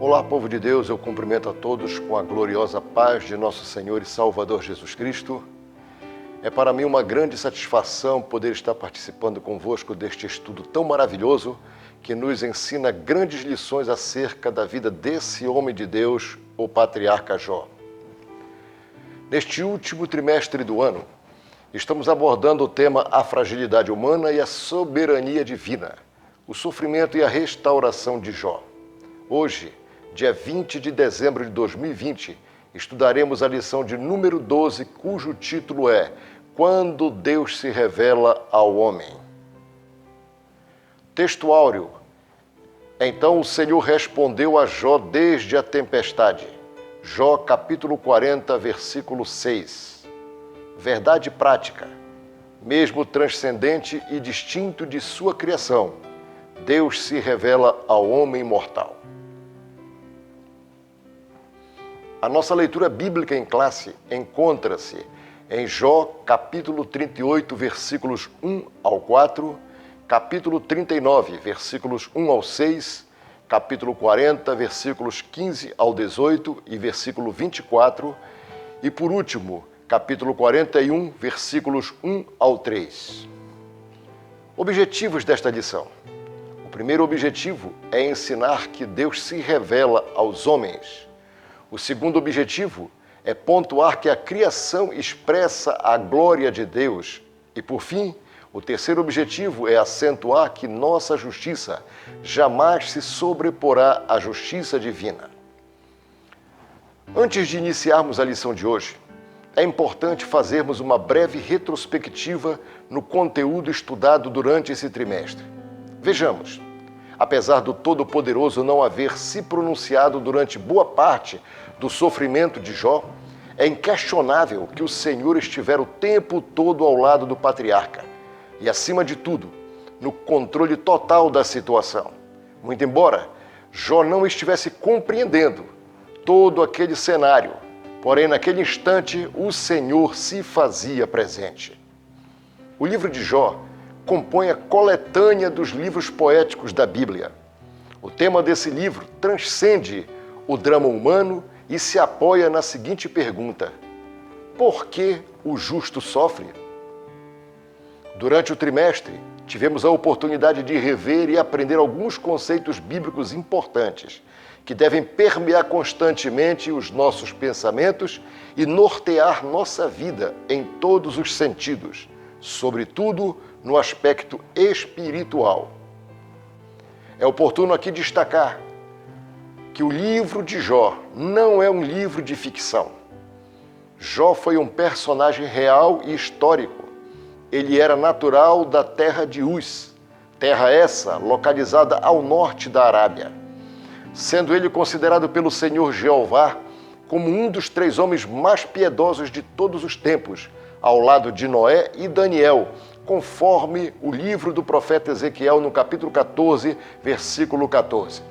Olá, povo de Deus, eu cumprimento a todos com a gloriosa paz de nosso Senhor e Salvador Jesus Cristo. É para mim uma grande satisfação poder estar participando convosco deste estudo tão maravilhoso que nos ensina grandes lições acerca da vida desse homem de Deus, o patriarca Jó. Neste último trimestre do ano, estamos abordando o tema A Fragilidade Humana e a Soberania Divina, o sofrimento e a restauração de Jó. Hoje, dia 20 de dezembro de 2020, estudaremos a lição de número 12, cujo título é Quando Deus se revela ao homem. Texto áureo. Então o Senhor respondeu a Jó desde a tempestade. Jó capítulo 40, versículo 6. Verdade prática. Mesmo transcendente e distinto de sua criação, Deus se revela ao homem mortal. A nossa leitura bíblica em classe encontra-se em Jó, capítulo 38, versículos 1 ao 4, capítulo 39, versículos 1 ao 6, capítulo 40, versículos 15 ao 18 e versículo 24, e por último, capítulo 41, versículos 1 ao 3. Objetivos desta lição. O primeiro objetivo é ensinar que Deus se revela aos homens. O segundo objetivo é pontuar que a criação expressa a glória de Deus. E, por fim, o terceiro objetivo é acentuar que nossa justiça jamais se sobreporá à justiça divina. Antes de iniciarmos a lição de hoje, é importante fazermos uma breve retrospectiva no conteúdo estudado durante esse trimestre. Vejamos. Apesar do Todo-Poderoso não haver se pronunciado durante boa parte do sofrimento de Jó, é inquestionável que o Senhor estivera o tempo todo ao lado do patriarca e, acima de tudo, no controle total da situação. Muito embora Jó não estivesse compreendendo todo aquele cenário, porém, naquele instante, o Senhor se fazia presente. O livro de Jó compõe a coletânea dos livros poéticos da Bíblia. O tema desse livro transcende o drama humano e se apoia na seguinte pergunta: por que o justo sofre? Durante o trimestre, tivemos a oportunidade de rever e aprender alguns conceitos bíblicos importantes que devem permear constantemente os nossos pensamentos e nortear nossa vida em todos os sentidos, sobretudo no aspecto espiritual. É oportuno aqui destacar que o livro de Jó não é um livro de ficção. Jó foi um personagem real e histórico. Ele era natural da terra de Uz, terra essa localizada ao norte da Arábia. Sendo ele considerado pelo Senhor Jeová como um dos 3 homens mais piedosos de todos os tempos, ao lado de Noé e Daniel, conforme o livro do profeta Ezequiel no capítulo 14, versículo 14.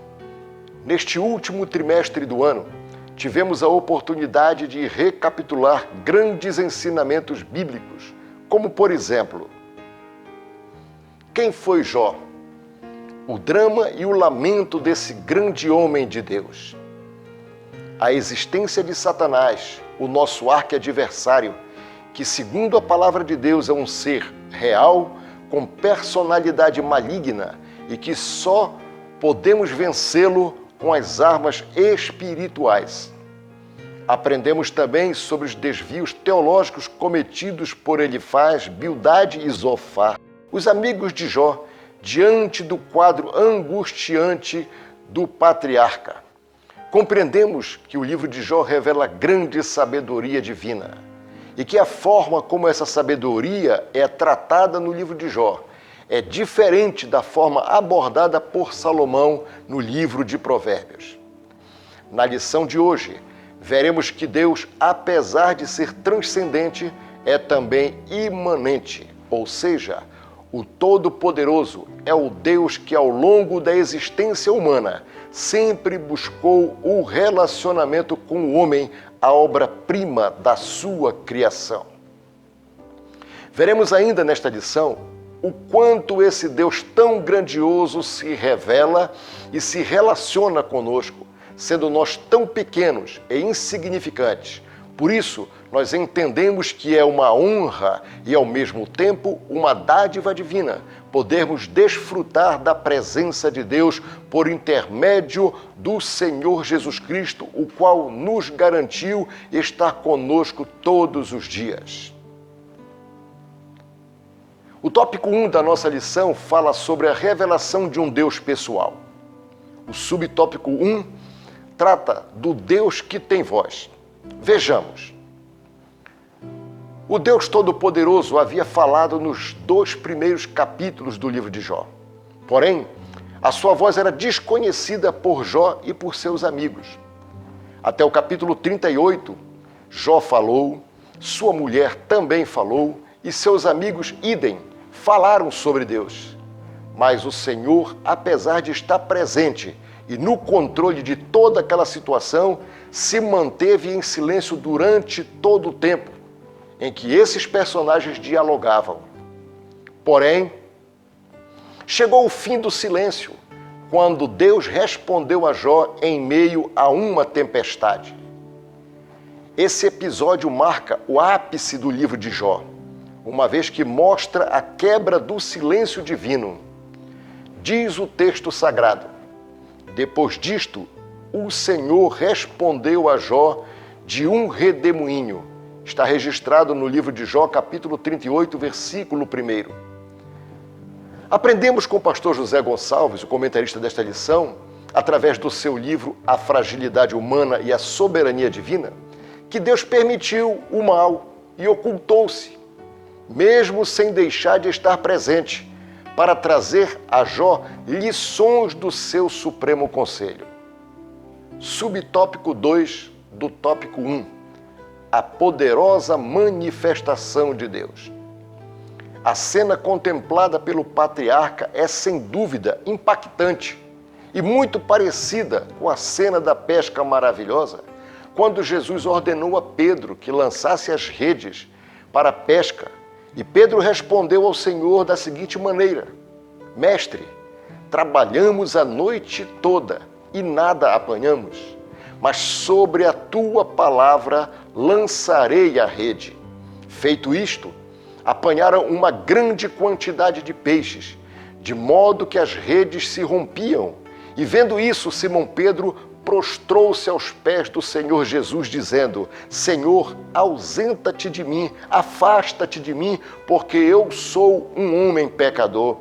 Neste último trimestre do ano, tivemos a oportunidade de recapitular grandes ensinamentos bíblicos, como por exemplo, quem foi Jó? O drama e o lamento desse grande homem de Deus. A existência de Satanás, o nosso arqui-adversário, que, segundo a palavra de Deus, é um ser real, com personalidade maligna e que só podemos vencê-lo com as armas espirituais. Aprendemos também sobre os desvios teológicos cometidos por Elifaz, Bildade e Zofar, os amigos de Jó, diante do quadro angustiante do patriarca. Compreendemos que o livro de Jó revela grande sabedoria divina e que a forma como essa sabedoria é tratada no livro de Jó é diferente da forma abordada por Salomão no livro de Provérbios. Na lição de hoje, veremos que Deus, apesar de ser transcendente, é também imanente, ou seja, o Todo-Poderoso é o Deus que, ao longo da existência humana, sempre buscou o relacionamento com o homem, a obra-prima da sua criação. Veremos ainda nesta lição o quanto esse Deus tão grandioso se revela e se relaciona conosco, sendo nós tão pequenos e insignificantes. Por isso, nós entendemos que é uma honra e, ao mesmo tempo, uma dádiva divina podermos desfrutar da presença de Deus por intermédio do Senhor Jesus Cristo, o qual nos garantiu estar conosco todos os dias. O tópico 1 da nossa lição fala sobre a revelação de um Deus pessoal. O subtópico 1 trata do Deus que tem voz. Vejamos. O Deus Todo-Poderoso havia falado nos 2 primeiros capítulos do livro de Jó. Porém, a sua voz era desconhecida por Jó e por seus amigos. Até o capítulo 38, Jó falou, sua mulher também falou e seus amigos, idem, falaram sobre Deus. Mas o Senhor, apesar de estar presente e no controle de toda aquela situação, se manteve em silêncio durante todo o tempo em que esses personagens dialogavam. Porém, chegou o fim do silêncio, quando Deus respondeu a Jó em meio a uma tempestade. Esse episódio marca o ápice do livro de Jó, uma vez que mostra a quebra do silêncio divino. Diz o texto sagrado: depois disto, o Senhor respondeu a Jó de um redemoinho. Está registrado no livro de Jó, capítulo 38, versículo 1. Aprendemos com o pastor José Gonçalves, o comentarista desta lição, através do seu livro A Fragilidade Humana e a Soberania Divina, que Deus permitiu o mal e ocultou-se, mesmo sem deixar de estar presente, para trazer a Jó lições do seu supremo conselho. Subtópico 2 do tópico 1. A poderosa manifestação de Deus. A cena contemplada pelo patriarca é, sem dúvida, impactante e muito parecida com a cena da pesca maravilhosa, quando Jesus ordenou a Pedro que lançasse as redes para a pesca. E Pedro respondeu ao Senhor da seguinte maneira: Mestre, trabalhamos a noite toda e nada apanhamos, mas sobre a tua palavra lançarei a rede. Feito isto, apanharam uma grande quantidade de peixes, de modo que as redes se rompiam. E vendo isso, Simão Pedro prostrou-se aos pés do Senhor Jesus, dizendo: Senhor, ausenta-te de mim, afasta-te de mim, porque eu sou um homem pecador.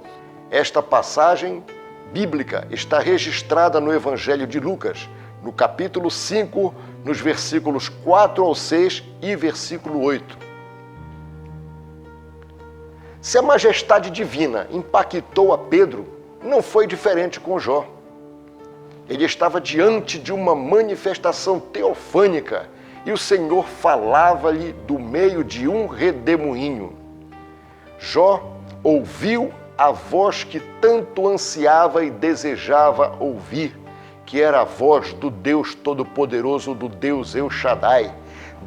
Esta passagem bíblica está registrada no Evangelho de Lucas, no capítulo 5, nos versículos 4 ao 6 e versículo 8. Se a majestade divina impactou a Pedro, não foi diferente com Jó. Ele estava diante de uma manifestação teofânica e o Senhor falava-lhe do meio de um redemoinho. Jó ouviu a voz que tanto ansiava e desejava ouvir, que era a voz do Deus Todo-Poderoso, do Deus El Shaddai.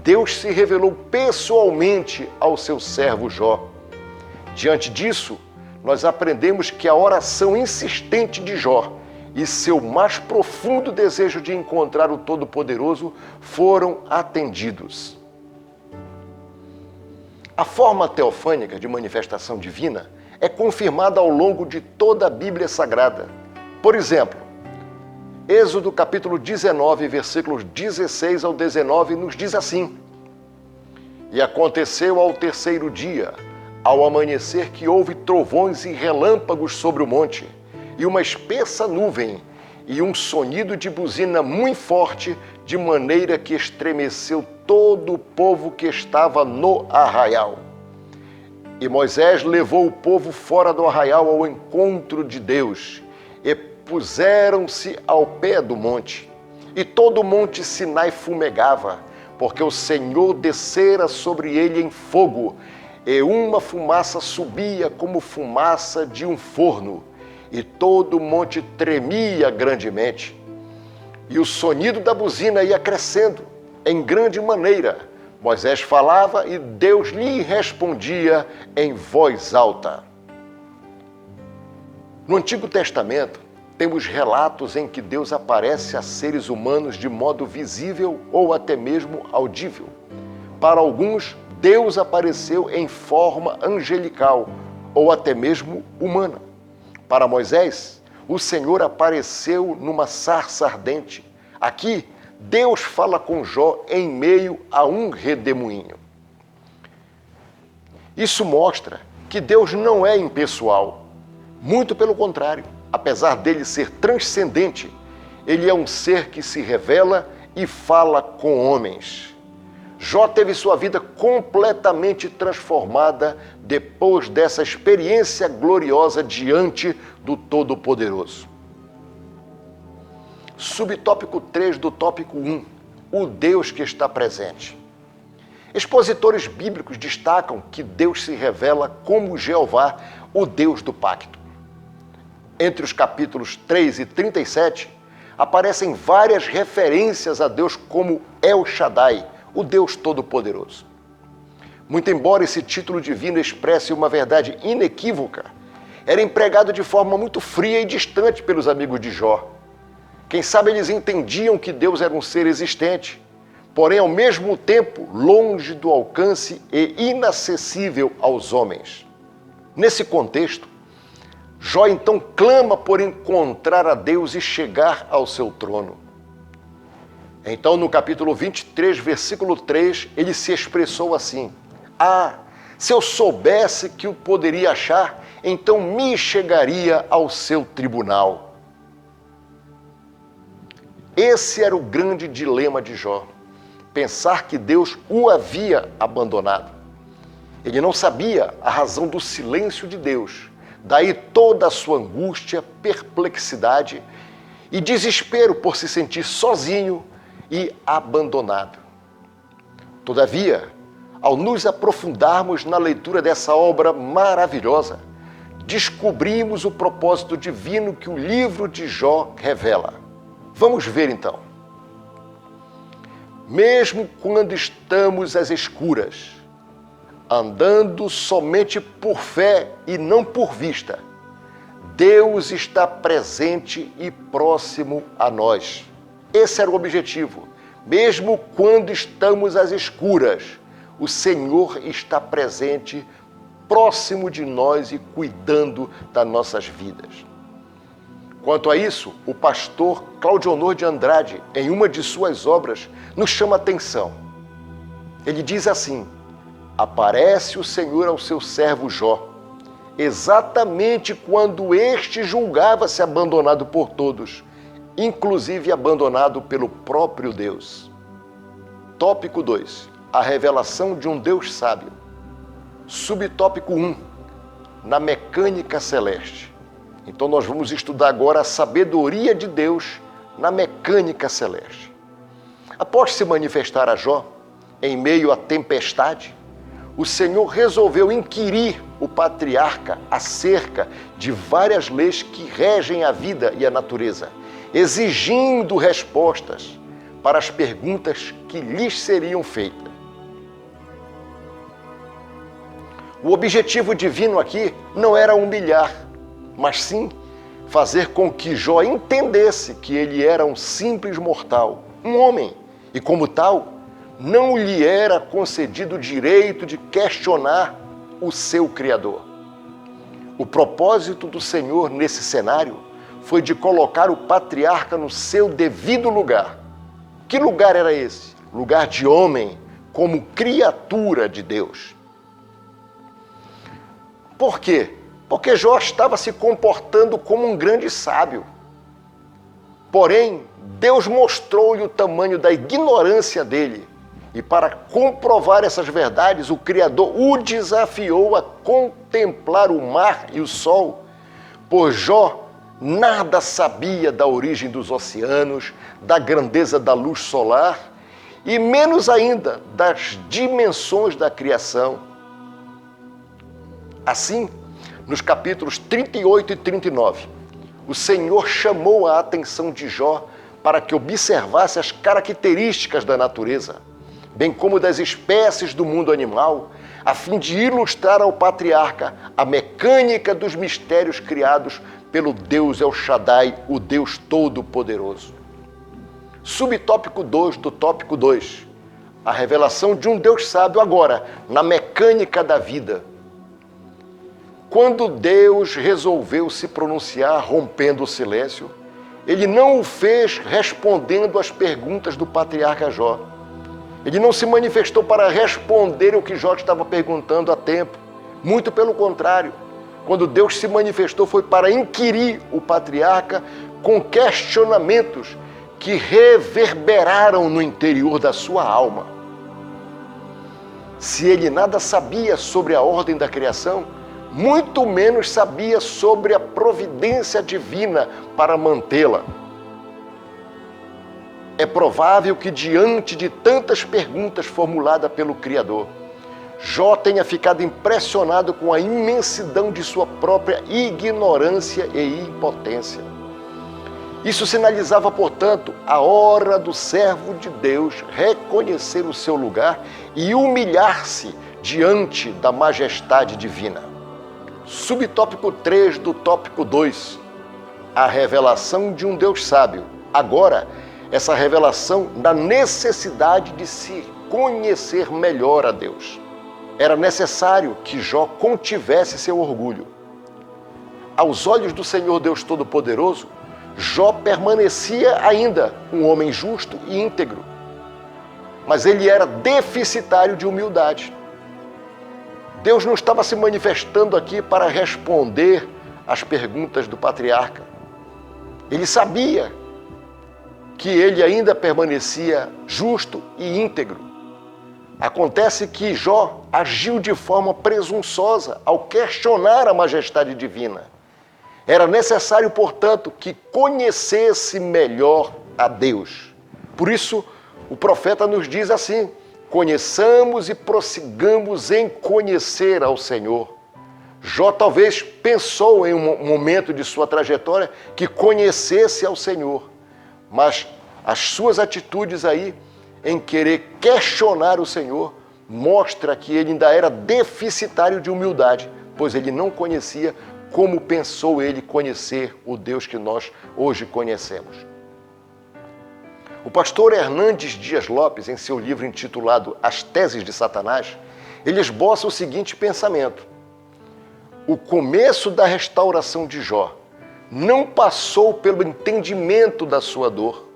Deus se revelou pessoalmente ao seu servo Jó. Diante disso, nós aprendemos que a oração insistente de Jó e seu mais profundo desejo de encontrar o Todo-Poderoso foram atendidos. A forma teofânica de manifestação divina é confirmada ao longo de toda a Bíblia Sagrada. Por exemplo, Êxodo capítulo 19, versículos 16 ao 19, nos diz assim: E aconteceu ao terceiro dia, ao amanhecer, que houve trovões e relâmpagos sobre o monte, e uma espessa nuvem, e um sonido de buzina muito forte, de maneira que estremeceu todo o povo que estava no arraial. E Moisés levou o povo fora do arraial ao encontro de Deus, e puseram-se ao pé do monte. E todo o monte Sinai fumegava, porque o Senhor descera sobre ele em fogo, e uma fumaça subia como fumaça de um forno, e todo o monte tremia grandemente. E o sonido da buzina ia crescendo em grande maneira. Moisés falava e Deus lhe respondia em voz alta. No Antigo Testamento, temos relatos em que Deus aparece a seres humanos de modo visível ou até mesmo audível. Para alguns, Deus apareceu em forma angelical ou até mesmo humana. Para Moisés, o Senhor apareceu numa sarça ardente. Aqui, Deus fala com Jó em meio a um redemoinho. Isso mostra que Deus não é impessoal. Muito pelo contrário, apesar dele ser transcendente, ele é um ser que se revela e fala com homens. Jó teve sua vida completamente transformada depois dessa experiência gloriosa diante do Todo-Poderoso. Subtópico 3 do tópico 1, o Deus que está presente. Expositores bíblicos destacam que Deus se revela como Jeová, o Deus do pacto. Entre os capítulos 3 e 37, aparecem várias referências a Deus como El Shaddai, o Deus Todo-Poderoso. Muito embora esse título divino expresse uma verdade inequívoca, era empregado de forma muito fria e distante pelos amigos de Jó. Quem sabe eles entendiam que Deus era um ser existente, porém ao mesmo tempo longe do alcance e inacessível aos homens. Nesse contexto, Jó então clama por encontrar a Deus e chegar ao seu trono. Então, no capítulo 23, versículo 3, ele se expressou assim: se eu soubesse que o poderia achar, então me chegaria ao seu tribunal. Esse era o grande dilema de Jó, pensar que Deus o havia abandonado. Ele não sabia a razão do silêncio de Deus, daí toda a sua angústia, perplexidade e desespero por se sentir sozinho e abandonado. Todavia, ao nos aprofundarmos na leitura dessa obra maravilhosa, descobrimos o propósito divino que o livro de Jó revela. Vamos ver então. Mesmo quando estamos às escuras, andando somente por fé e não por vista, Deus está presente e próximo a nós. Esse era o objetivo. Mesmo quando estamos às escuras, o Senhor está presente, próximo de nós e cuidando das nossas vidas. Quanto a isso, o pastor Claudionor de Andrade, em uma de suas obras, nos chama a atenção. Ele diz assim: aparece o Senhor ao seu servo Jó, exatamente quando este julgava-se abandonado por todos, inclusive abandonado pelo próprio Deus. Tópico 2. A revelação de um Deus sábio. Subtópico 1. Na mecânica celeste. Então nós vamos estudar agora a sabedoria de Deus na mecânica celeste. Após se manifestar a Jó, em meio à tempestade, o Senhor resolveu inquirir o patriarca acerca de várias leis que regem a vida e a natureza, exigindo respostas para as perguntas que lhes seriam feitas. O objetivo divino aqui não era humilhar, mas sim fazer com que Jó entendesse que ele era um simples mortal, um homem, e como tal, não lhe era concedido o direito de questionar o seu Criador. O propósito do Senhor nesse cenário foi de colocar o patriarca no seu devido lugar. Que lugar era esse? Lugar de homem, como criatura de Deus. Por quê? Porque Jó estava se comportando como um grande sábio. Porém, Deus mostrou-lhe o tamanho da ignorância dele. E para comprovar essas verdades, o Criador o desafiou a contemplar o mar e o sol, pois Jó nada sabia da origem dos oceanos, da grandeza da luz solar e menos ainda das dimensões da criação. Assim, nos capítulos 38 e 39, o Senhor chamou a atenção de Jó para que observasse as características da natureza, bem como das espécies do mundo animal, a fim de ilustrar ao patriarca a mecânica dos mistérios criados pelo Deus El Shaddai, o Deus Todo-Poderoso. Subtópico 2 do tópico 2. A revelação de um Deus sábio agora, na mecânica da vida. Quando Deus resolveu se pronunciar, rompendo o silêncio, ele não o fez respondendo às perguntas do patriarca Jó. Ele não se manifestou para responder o que Jó estava perguntando há tempo. Muito pelo contrário. Quando Deus se manifestou foi para inquirir o patriarca com questionamentos que reverberaram no interior da sua alma. Se ele nada sabia sobre a ordem da criação, muito menos sabia sobre a providência divina para mantê-la. É provável que, diante de tantas perguntas formuladas pelo Criador, Jó tenha ficado impressionado com a imensidão de sua própria ignorância e impotência. Isso sinalizava, portanto, a hora do servo de Deus reconhecer o seu lugar e humilhar-se diante da majestade divina. Subtópico 3 do tópico 2. A revelação de um Deus sábio. Agora, essa revelação da necessidade de se conhecer melhor a Deus. Era necessário que Jó contivesse seu orgulho. Aos olhos do Senhor Deus Todo-Poderoso, Jó permanecia ainda um homem justo e íntegro. Mas ele era deficitário de humildade. Deus não estava se manifestando aqui para responder às perguntas do patriarca. Ele sabia que ele ainda permanecia justo e íntegro. Acontece que Jó agiu de forma presunçosa ao questionar a majestade divina. Era necessário, portanto, que conhecesse melhor a Deus. Por isso, o profeta nos diz assim: conheçamos e prossigamos em conhecer ao Senhor. Jó talvez pensou em um momento de sua trajetória que conhecesse ao Senhor, mas as suas atitudes aí, em querer questionar o Senhor, mostra que ele ainda era deficitário de humildade, pois ele não conhecia como pensou ele conhecer o Deus que nós hoje conhecemos. O pastor Hernandes Dias Lopes, em seu livro intitulado As Teses de Satanás, ele esboça o seguinte pensamento: o começo da restauração de Jó não passou pelo entendimento da sua dor,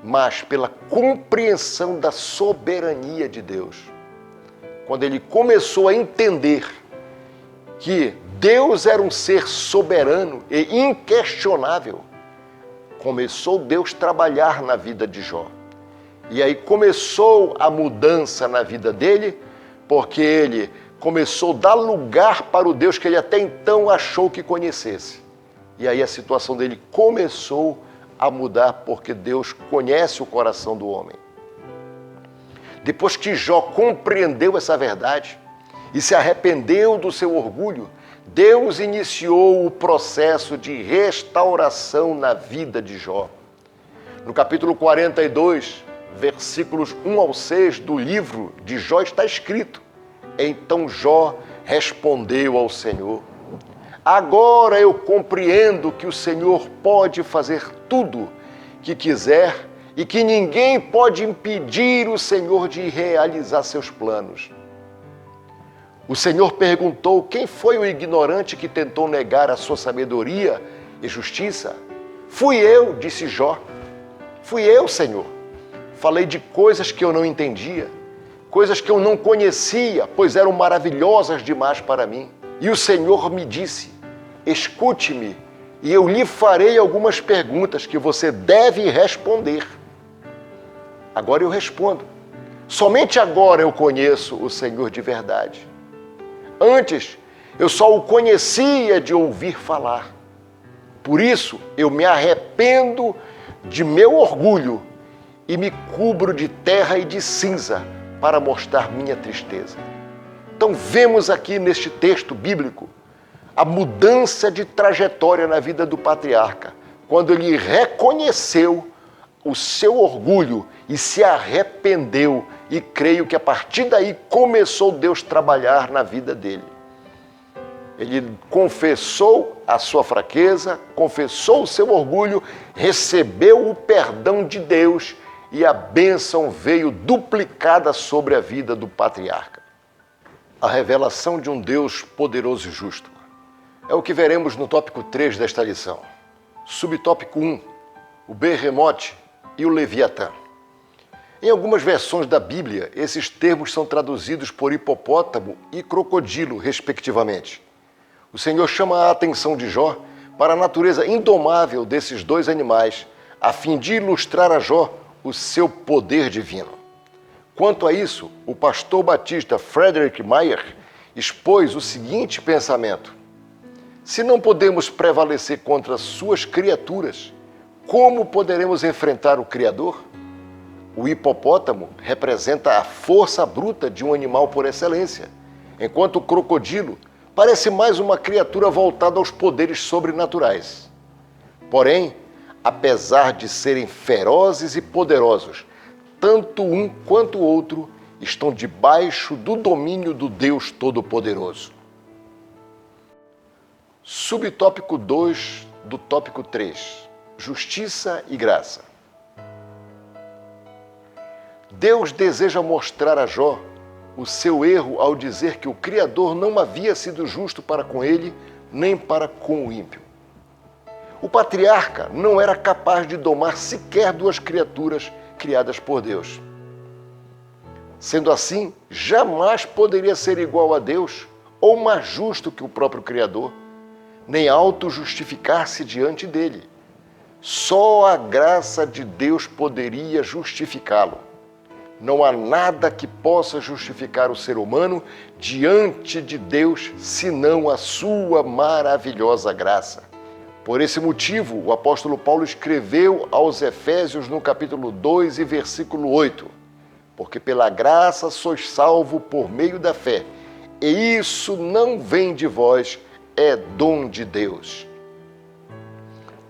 mas pela compreensão da soberania de Deus. Quando ele começou a entender que Deus era um ser soberano e inquestionável, começou Deus a trabalhar na vida de Jó. E aí começou a mudança na vida dele, porque ele começou a dar lugar para o Deus que ele até então achou que conhecesse. E aí a situação dele começou a mudar, porque Deus conhece o coração do homem. Depois que Jó compreendeu essa verdade e se arrependeu do seu orgulho, Deus iniciou o processo de restauração na vida de Jó. No capítulo 42, versículos 1 ao 6 do livro de Jó está escrito: então Jó respondeu ao Senhor: agora eu compreendo que o Senhor pode fazer tudo que quiser e que ninguém pode impedir o Senhor de realizar seus planos. O Senhor perguntou: quem foi o ignorante que tentou negar a sua sabedoria e justiça? Fui eu, disse Jó. Fui eu, Senhor. Falei de coisas que eu não entendia, coisas que eu não conhecia, pois eram maravilhosas demais para mim. E o Senhor me disse: escute-me, e eu lhe farei algumas perguntas que você deve responder. Agora eu respondo. Somente agora eu conheço o Senhor de verdade. Antes, eu só o conhecia de ouvir falar. Por isso, eu me arrependo de meu orgulho e me cubro de terra e de cinza para mostrar minha tristeza. Então, vemos aqui neste texto bíblico a mudança de trajetória na vida do patriarca, quando ele reconheceu o seu orgulho e se arrependeu, e creio que a partir daí começou Deus a trabalhar na vida dele. Ele confessou a sua fraqueza, confessou o seu orgulho, recebeu o perdão de Deus e a bênção veio duplicada sobre a vida do patriarca. A revelação de um Deus poderoso e justo é o que veremos no tópico 3 desta lição. Subtópico 1, o Behemoth e o Leviatã. Em algumas versões da Bíblia, esses termos são traduzidos por hipopótamo e crocodilo, respectivamente. O Senhor chama a atenção de Jó para a natureza indomável desses dois animais, a fim de ilustrar a Jó o seu poder divino. Quanto a isso, o pastor batista Frederick Meyer expôs o seguinte pensamento: se não podemos prevalecer contra suas criaturas, como poderemos enfrentar o Criador? O hipopótamo representa a força bruta de um animal por excelência, enquanto o crocodilo parece mais uma criatura voltada aos poderes sobrenaturais. Porém, apesar de serem ferozes e poderosos, tanto um quanto o outro estão debaixo do domínio do Deus Todo-Poderoso. Subtópico 2 do tópico 3. Justiça e graça. Deus deseja mostrar a Jó o seu erro ao dizer que o Criador não havia sido justo para com ele, nem para com o ímpio. O patriarca não era capaz de domar sequer duas criaturas criadas por Deus. Sendo assim, jamais poderia ser igual a Deus ou mais justo que o próprio Criador, nem auto-justificar-se diante dele. Só a graça de Deus poderia justificá-lo. Não há nada que possa justificar o ser humano diante de Deus, senão a sua maravilhosa graça. Por esse motivo, o apóstolo Paulo escreveu aos Efésios no capítulo 2 e versículo 8, porque pela graça sois salvo por meio da fé, e isso não vem de vós, é dom de Deus.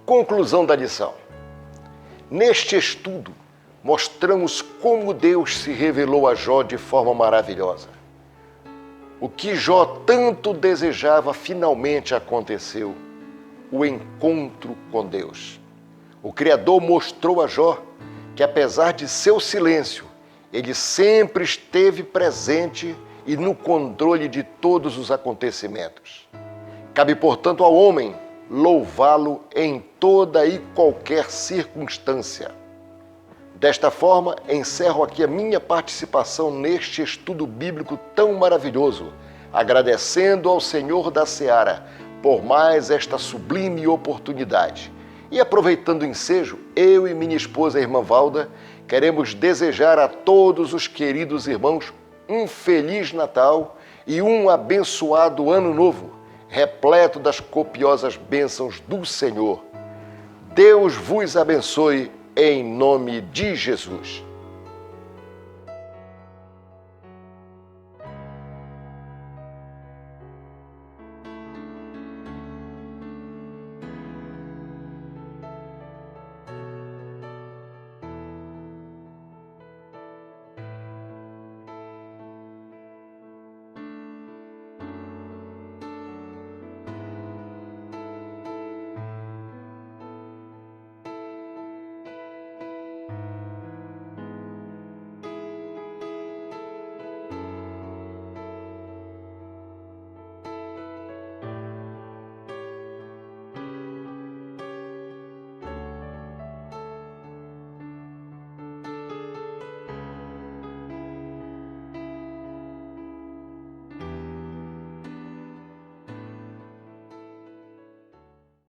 Conclusão da lição. Neste estudo, mostramos como Deus se revelou a Jó de forma maravilhosa. O que Jó tanto desejava finalmente aconteceu: o encontro com Deus. O Criador mostrou a Jó que, apesar de seu silêncio, ele sempre esteve presente e no controle de todos os acontecimentos. Cabe, portanto, ao homem louvá-lo em toda e qualquer circunstância. Desta forma, encerro aqui a minha participação neste estudo bíblico tão maravilhoso, agradecendo ao Senhor da Seara por mais esta sublime oportunidade. E aproveitando o ensejo, eu e minha esposa, a irmã Valda, queremos desejar a todos os queridos irmãos um Feliz Natal e um abençoado Ano Novo, repleto das copiosas bênçãos do Senhor. Deus vos abençoe em nome de Jesus.